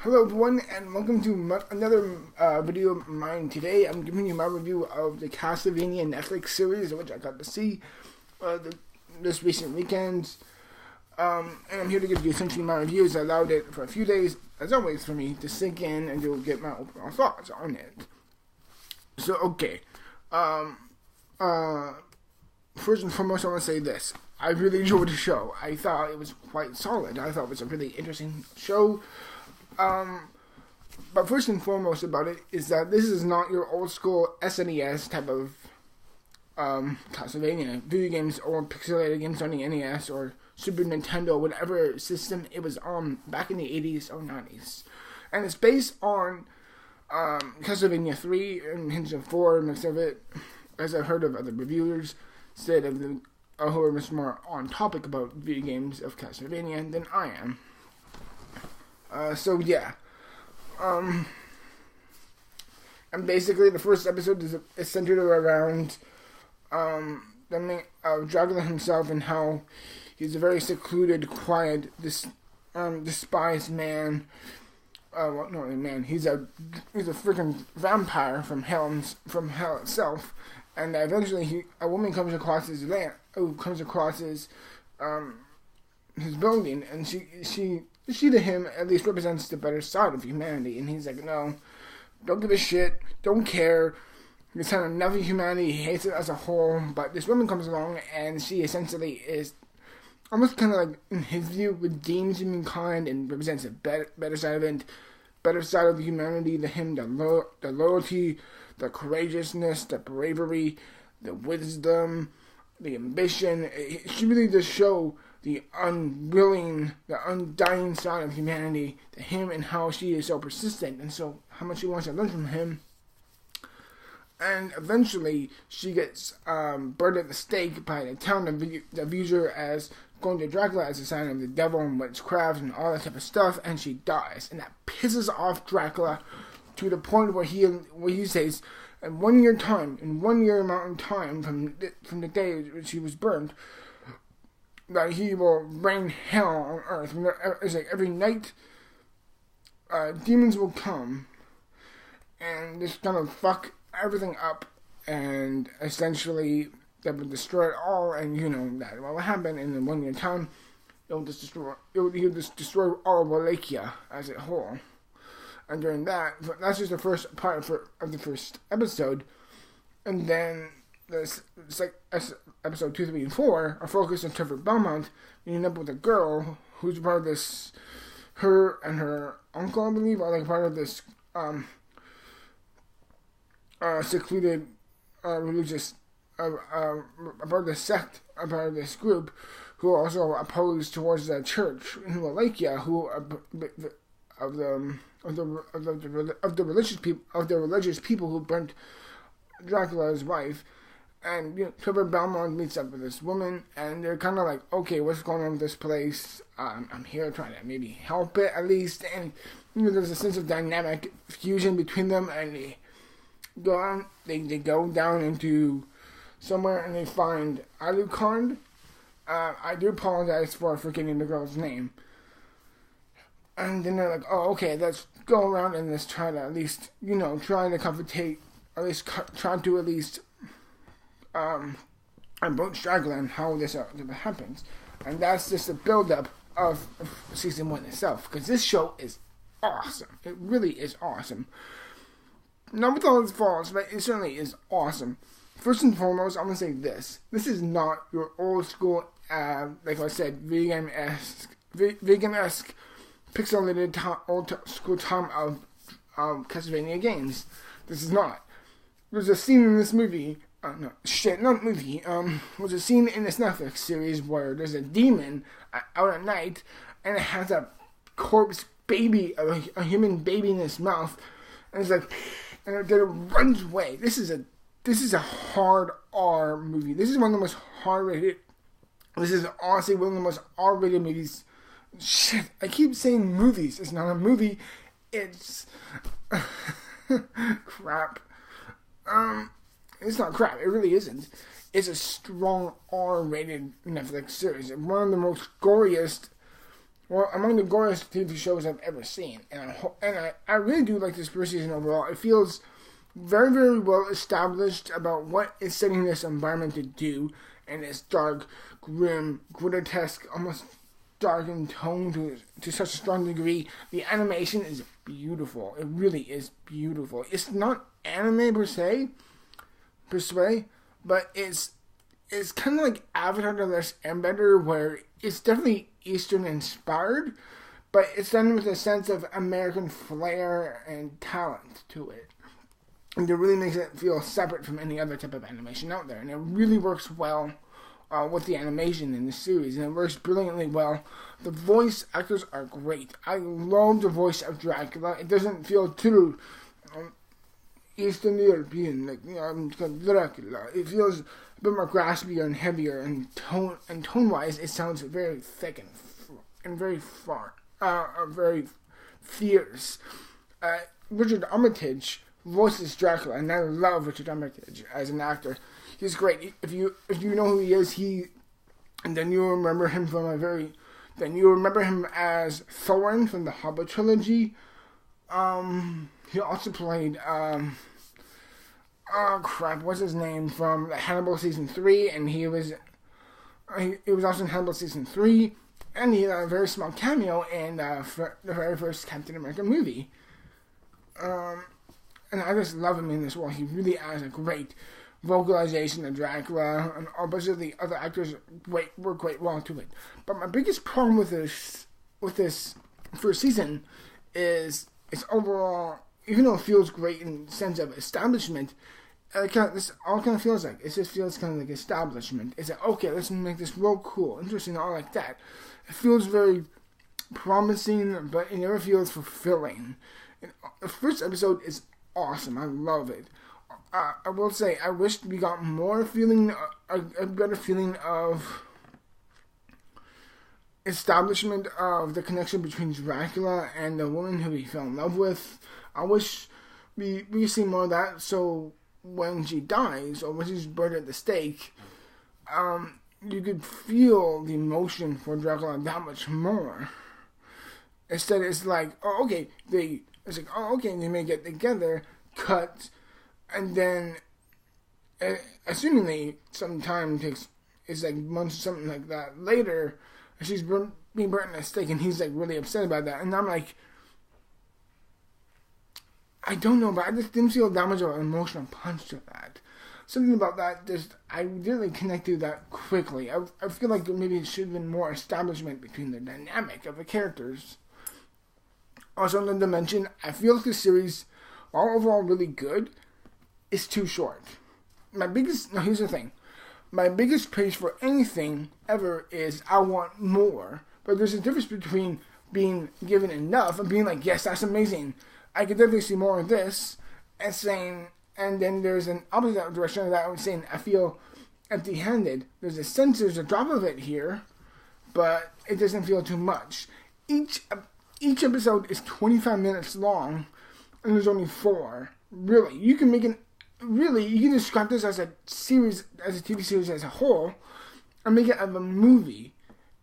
Hello everyone and welcome to another video of mine. Today I'm giving you my review of the Castlevania Netflix series, which I got to see this recent weekend. And I'm here to give you essentially my reviews. I allowed it for a few days, as always, for me to sink in and to get my overall thoughts on it. So, okay. First and foremost, I want to say this. I really enjoyed the show. I thought it was quite solid. I thought it was a really interesting show. But first and foremost about it is that this is not your old school SNES type of Castlevania video games or pixelated games on the NES or Super Nintendo, whatever system it was on back in the 80s or 90s. And it's based on Castlevania 3 and hints of 4 and mix of it, as I've heard of other reviewers said of the who are much more on topic about video games of Castlevania than I am. So yeah, and basically the first episode is centered around Dracula himself and how he's a very secluded, quiet, despised man. Well, not really man. He's a freaking vampire from hell itself, and eventually a woman comes across his his building, and she to him at least represents the better side of humanity, and he's like, no, don't give a shit, don't care, he's had enough of humanity, he hates it as a whole. But this woman comes along and she essentially is almost kind of like, in his view, redeems humankind and represents a better side of it, better side of humanity to him, the loyalty, the courageousness, the bravery, the wisdom, the ambition. She really does show the unwilling, the undying side of humanity to him, and how she is so persistent and so how much she wants to learn from him. And eventually she gets burned at the stake by the town that views her as going to Dracula as a sign of the devil and witchcraft and all that type of stuff, and she dies. And that pisses off Dracula to the point where he says, in 1 year time, in 1 year amount of time from the day when she was burned, that he will rain hell on earth. It's like every night, demons will come and just kind of fuck everything up, and essentially they will destroy it all. And you know that what will happen in the 1 year time. He'll just destroy all of Wallachia as a whole. And during that's just the first part of the first episode, and then it's like episode 2, 3, and 4 are focused on Trevor Belmont meeting up with a girl who's part of this. Her and her uncle, I believe, are like part of this secluded religious part of this sect, a part of this group, who are also opposed towards the church in Wallachia, who are of the religious people who burnt Dracula's wife. And Trevor Belmont meets up with this woman, and they're kind of like, okay, what's going on with this place? I'm here trying to maybe help it at least. And there's a sense of dynamic fusion between them, and they go down into somewhere and they find Alucard. I do apologize for forgetting the girl's name. And then they're like, oh, okay, let's go around and let's try to at least, try to compensate, at least try to at least approach Dracula and how this happens. And that's just a build-up of season 1 itself, because this show is awesome. It really is awesome. Not with all its faults, but it certainly is awesome. First and foremost, I'm going to say this. This is not your old school, like I said, video game-esque, pixelated old school time of Castlevania games. This is not. There's a scene in this movie, there's a scene in this Netflix series where there's a demon out at night, and it has a corpse baby, a human baby in its mouth, and it's like, and it runs away. This is a hard R movie. This is one of the most hard-rated. This is honestly one of the most R-rated movies. Shit, I keep saying movies. It's not a movie. It's crap. It's not crap. It really isn't. It's a strong R-rated Netflix series. One of the most goriest among the goriest TV shows I've ever seen. And I really do like this first season overall. It feels very, very well established about what is setting this environment to do. And it's dark, grim, grotesque, almost dark in tone to such a strong degree. The animation is beautiful. It really is beautiful. It's not anime per se, but it's kind of like Avatar The Last Airbender, where it's definitely Eastern inspired, but it's done with a sense of American flair and talent to it. And it really makes it feel separate from any other type of animation out there. And it really works well with the animation in this series. And it works brilliantly well. The voice actors are great. I love the voice of Dracula. It doesn't feel too Eastern European, like, Dracula. It feels a bit more graspier and heavier, and tone-wise, it sounds very thick and very very fierce. Richard Armitage voices Dracula, and I love Richard Armitage as an actor. He's great. If you know who he is, and then you remember him as Thorin from the Hobbit trilogy. He also played what's his name from Hannibal season 3, and he was also in Hannibal season 3, and he had a very small cameo in the very first Captain America movie. And I just love him in this role. He really has a great vocalization of Dracula, and a bunch of the other actors work great well to it. But my biggest problem with this first season is it's overall, even though it feels great in the sense of establishment, this all kind of feels like, it just feels kind of like establishment. It's like, okay, let's make this real cool, interesting, all like that. It feels very promising, but it never feels fulfilling. And the first episode is awesome. I love it. I will say, I wish we got more feeling, a better feeling of establishment of the connection between Dracula and the woman who he fell in love with. I wish we see more of that, so when she dies, or when she's burned at the stake, you could feel the emotion for Dracula that much more. Instead, it's like, they may get together, cut, and then, assumingly, some time takes, it's like months or something like that later, she's being burnt in a stake, and he's like really upset about that, and I'm like, I don't know, but I just didn't feel that much of an emotional punch to that. Something about that, I didn't connect to that quickly. I feel like maybe it should have been more establishment between the dynamic of the characters. Also, another dimension, I feel like the series, while overall really good, is too short. Here's the thing. My biggest praise for anything ever is I want more. But there's a difference between being given enough and being like, yes, that's amazing, I could definitely see more of this, and then there's an opposite direction of that. I was saying, I feel empty-handed. There's a drop of it here, but it doesn't feel too much. Each episode is 25 minutes long, and there's only 4. Really, you can describe this as a series, as a TV series as a whole, and make it of a movie.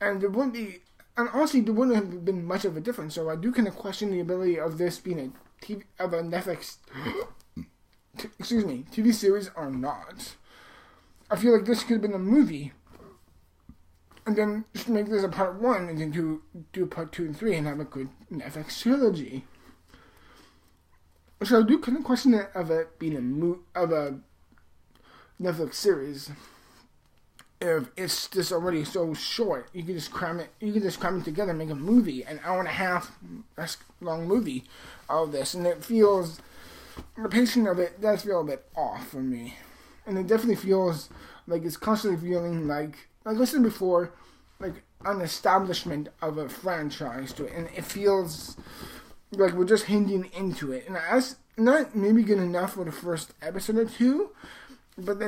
And honestly, there wouldn't have been much of a difference. So I do kind of question the ability of this being a Netflix, TV series or not. I feel like this could have been a movie, and then just make this a part 1, and then do part 2 and 3, and have a good Netflix trilogy. So I do kind of question it of it being of a Netflix series. If it's just already so short, you can just cram it together and make a movie, an hour and a half long movie of this, and the pacing of it does feel a bit off for me, and it definitely feels like it's constantly feeling like I said before, like an establishment of a franchise to it, and it feels like we're just hinging into it, and that's not maybe good enough for the first episode or 2, but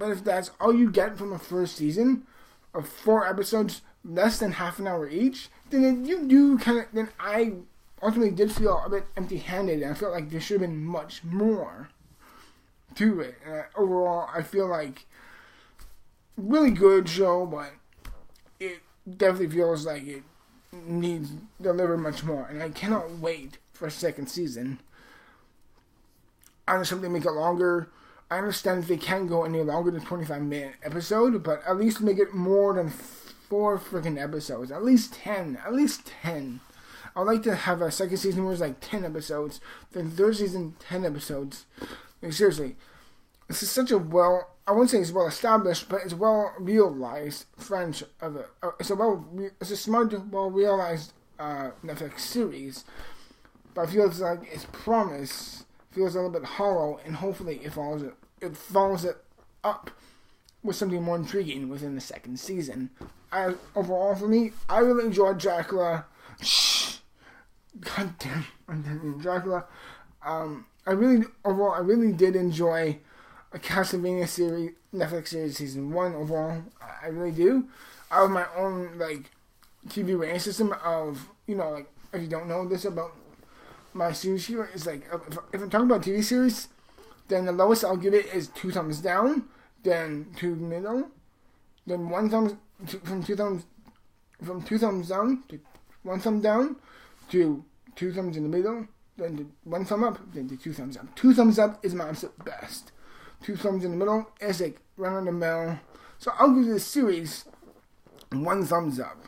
if that's all you get from a first season of 4 episodes, less than half an hour each, then I ultimately did feel a bit empty-handed, and I felt like there should have been much more to it. Overall, I feel like really good show, but it definitely feels like needs to deliver much more, and I cannot wait for a second season. I understand they make it longer. I understand if they can't go any longer than 25-minute episode, but at least make it more than 4 freaking episodes. At least 10. At least 10. I'd like to have a second season where it's like 10 episodes. Then third season, 10 episodes. Like, seriously. This is such a I wouldn't say it's well established, but it's well realized French of it. It's a smart, well realized Netflix series. But I feel it's like its promise feels a little bit hollow, and hopefully it follows it up with something more intriguing within the second season. Overall, for me, I really enjoyed Dracula. God damn, I'm telling you, Dracula. I really did enjoy a Castlevania series, Netflix series season 1 overall. I really do. I have my own TV rating system of, if you don't know this about my series here, is if I'm talking about TV series, then the lowest I'll give it is 2 thumbs down, then 2 middle, then 1 thumbs from 2 thumbs down to 1 thumb down to 2 thumbs in the middle, then to 1 thumb up, then to 2 thumbs up. 2 thumbs up is my absolute best. 2 thumbs in the middle is run of the mill. So I'll give this series 1 thumbs up.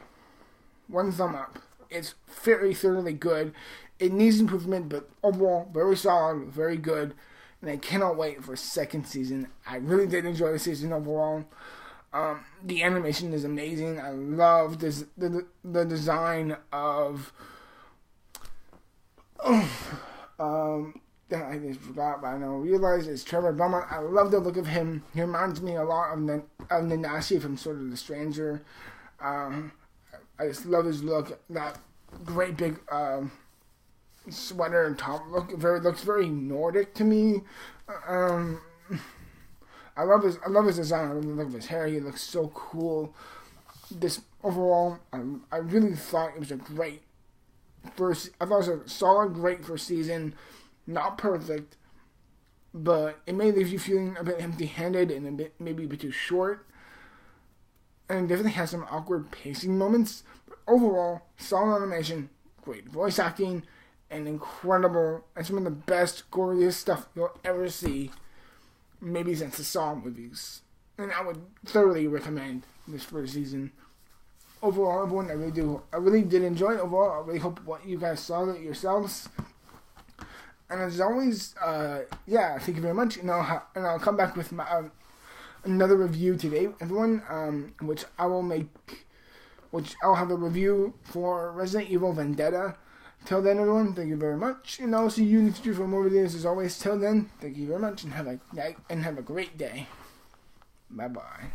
1 thumb up. It's very thoroughly good. It needs improvement, but overall, very solid, very good. And I cannot wait for a second season. I really did enjoy the season overall. The animation is amazing. I love the design of... I just forgot, but I don't realize it's Trevor Belmont. I love the look of him. He reminds me a lot of Nanashi from Sort of the Stranger. I just love his look. That great big sweater and top looks very Nordic to me. I love his design. I love the look of his hair. He looks so cool. This overall, I really thought it was a great first. I thought it was a solid, great first season. Not perfect, but it may leave you feeling a bit empty-handed and maybe a bit too short. And it definitely has some awkward pacing moments. But overall, solid animation, great voice acting, and incredible, and some of the best, goriest stuff you'll ever see, maybe since the Saw movies. And I would thoroughly recommend this first season. Overall, everyone, I really did enjoy it. Overall, I really hope what you guys saw it yourselves. And as always, thank you very much. And I'll come back with another review today, everyone, which I'll have a review for Resident Evil Vendetta. Till then, everyone, thank you very much. And I'll see you in the future for more videos as always. Till then, thank you very much and have a great day. Bye-bye.